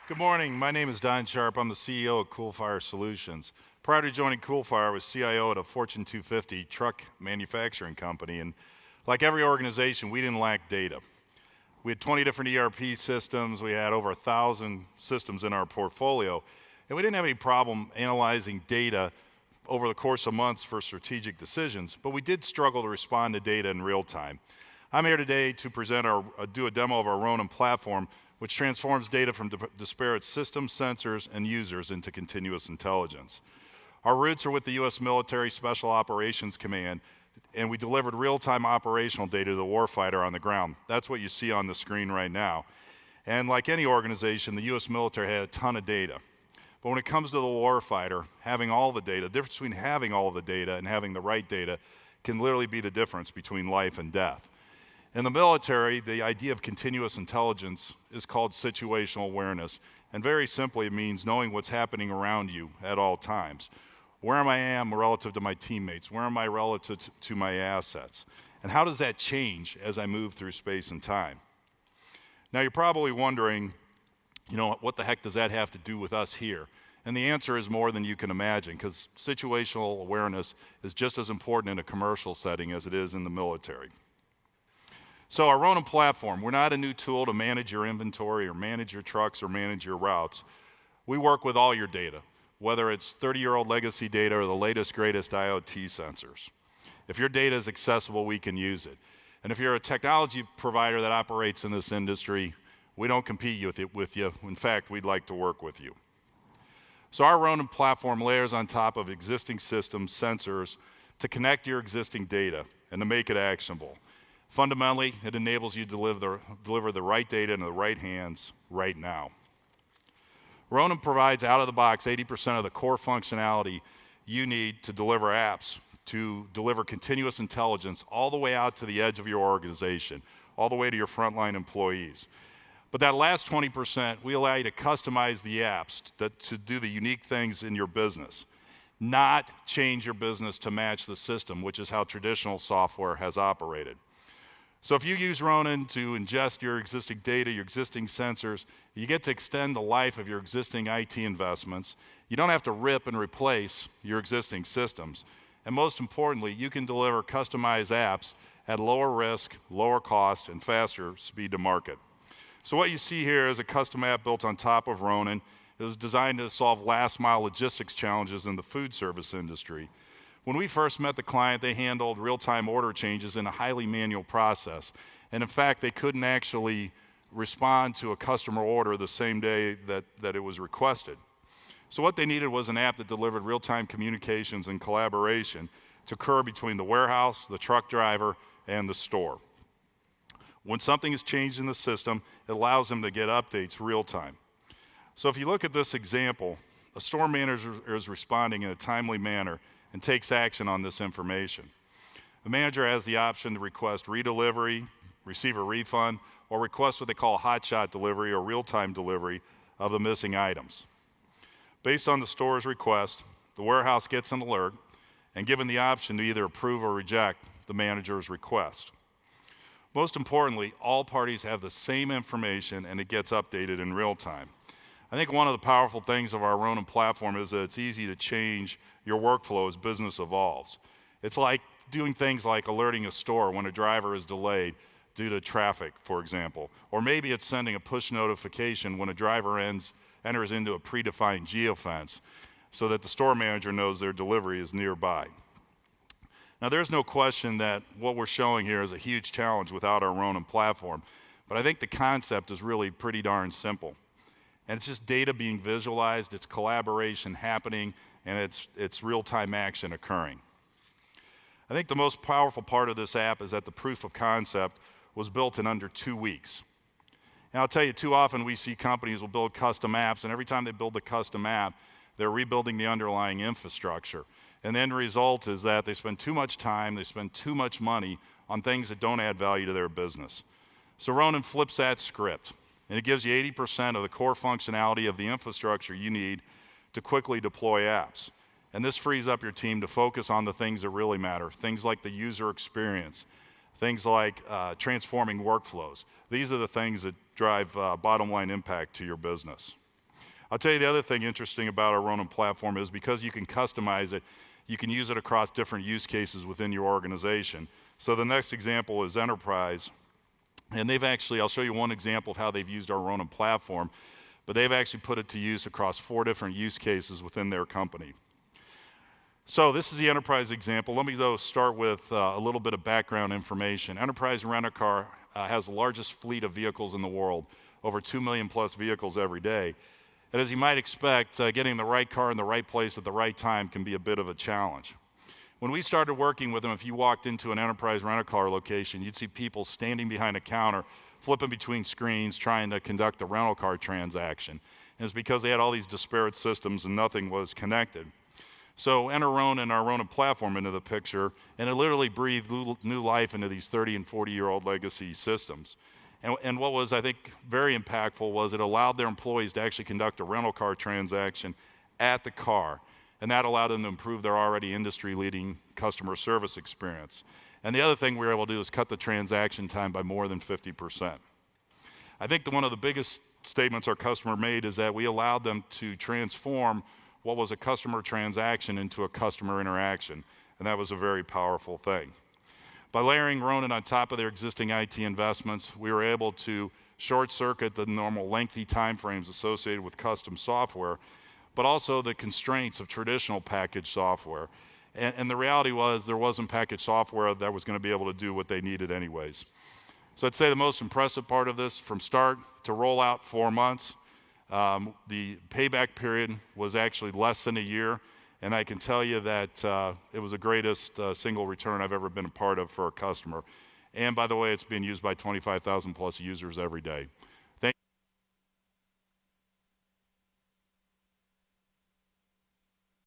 Good morning. My name is Don Sharp. I'm the CEO of Coolfire Solutions. Prior to joining Coolfire, I was CIO at a Fortune 250 truck manufacturing company. And like every organization, we didn't lack data. We had 20 different ERP systems. We had over 1,000 systems in our portfolio. And we didn't have any problem analyzing data over the course of months for strategic decisions, but we did struggle to respond to data in real time. I'm here today to do a demo of our Ronin platform, which transforms data from disparate systems, sensors, and users into continuous intelligence. Our roots are with the U.S. Military Special Operations Command, and we delivered real-time operational data to the warfighter on the ground. That's what you see on the screen right now. And like any organization, the U.S. military had a ton of data. But when it comes to the warfighter, having all the data, the difference between having all the data and having the right data can literally be the difference between life and death. In the military, the idea of continuous intelligence is called situational awareness. And very simply, it means knowing what's happening around you at all times. Where am I relative to my teammates? Where am I relative to my assets? And how does that change as I move through space and time? Now, you're probably wondering, what the heck does that have to do with us here? And the answer is more than you can imagine, because situational awareness is just as important in a commercial setting as it is in the military. So our Ronin platform, we're not a new tool to manage your inventory or manage your trucks or manage your routes. We work with all your data, whether it's 30-year-old legacy data or the latest, greatest IoT sensors. If your data is accessible, we can use it. And if you're a technology provider that operates in this industry, we don't compete with you. In fact, we'd like to work with you. So our Ronin platform layers on top of existing systems, sensors, to connect your existing data and to make it actionable. Fundamentally, it enables you to deliver the right data into the right hands right now. Ronin provides out of the box 80% of the core functionality you need to deliver apps, to deliver continuous intelligence all the way out to the edge of your organization, all the way to your frontline employees. But that last 20%, we allow you to customize the apps to do the unique things in your business, not change your business to match the system, which is how traditional software has operated. So if you use Ronin to ingest your existing data, your existing sensors, you get to extend the life of your existing IT investments. You don't have to rip and replace your existing systems. And most importantly, you can deliver customized apps at lower risk, lower cost, and faster speed to market. So what you see here is a custom app built on top of Ronin. It was designed to solve last mile logistics challenges in the food service industry. When we first met the client, they handled real-time order changes in a highly manual process. And in fact, they couldn't actually respond to a customer order the same day that it was requested. So what they needed was an app that delivered real-time communications and collaboration to occur between the warehouse, the truck driver, and the store. When something is changed in the system, it allows them to get updates real-time. So if you look at this example, a store manager is responding in a timely manner and takes action on this information. The manager has the option to request redelivery, receive a refund, or request what they call hotshot delivery or real-time delivery of the missing items. Based on the store's request, the warehouse gets an alert and given the option to either approve or reject the manager's request. Most importantly, all parties have the same information and it gets updated in real time. I think one of the powerful things of our Ronin platform is that it's easy to change your workflow as business evolves. It's like doing things like alerting a store when a driver is delayed due to traffic, for example. Or maybe it's sending a push notification when a driver enters into a predefined geofence so that the store manager knows their delivery is nearby. Now, there's no question that what we're showing here is a huge challenge without our Ronin platform, but I think the concept is really pretty darn simple. And it's just data being visualized, it's collaboration happening, and it's real-time action occurring. I think the most powerful part of this app is that the proof of concept was built in under 2 weeks. And I'll tell you, too often we see companies will build custom apps, and every time they build a custom app, they're rebuilding the underlying infrastructure. And the end result is that they spend too much time, they spend too much money on things that don't add value to their business. So Ronin flips that script, and it gives you 80% of the core functionality of the infrastructure you need to quickly deploy apps. And this frees up your team to focus on the things that really matter, things like the user experience, things like transforming workflows. These are the things that drive bottom line impact to your business. I'll tell you the other thing interesting about our Ronin platform is because you can customize it, you can use it across different use cases within your organization. So the next example is enterprise. And they've actually, I'll show you one example of how they've used our Ronin platform, but they've actually put it to use across 4 different use cases within their company. So this is the enterprise example. Let me though start with a little bit of background information. Enterprise Rent-A-Car has the largest fleet of vehicles in the world, over 2 million plus vehicles every day. And as you might expect, getting the right car in the right place at the right time can be a bit of a challenge. When we started working with them, if you walked into an Enterprise Rent-A-Car location, you'd see people standing behind a counter, flipping between screens, trying to conduct a rental car transaction. And it's because they had all these disparate systems and nothing was connected. So enter Ronin, our Ronin platform, into the picture, and it literally breathed new life into these 30 and 40-year-old legacy systems. And what was, I think, very impactful was it allowed their employees to actually conduct a rental car transaction at the car. And that allowed them to improve their already industry-leading customer service experience. And the other thing we were able to do is cut the transaction time by more than 50%. I think one of the biggest statements our customer made is that we allowed them to transform what was a customer transaction into a customer interaction. And that was a very powerful thing. By layering Ronin on top of their existing IT investments, we were able to short-circuit the normal lengthy timeframes associated with custom software, but also the constraints of traditional packaged software. And the reality was there wasn't packaged software that was going to be able to do what they needed anyways. So I'd say the most impressive part of this, from start to rollout, 4 months. The payback period was actually less than a year, and I can tell you that it was the greatest single return I've ever been a part of for a customer. And by the way, it's being used by 25,000 plus users every day.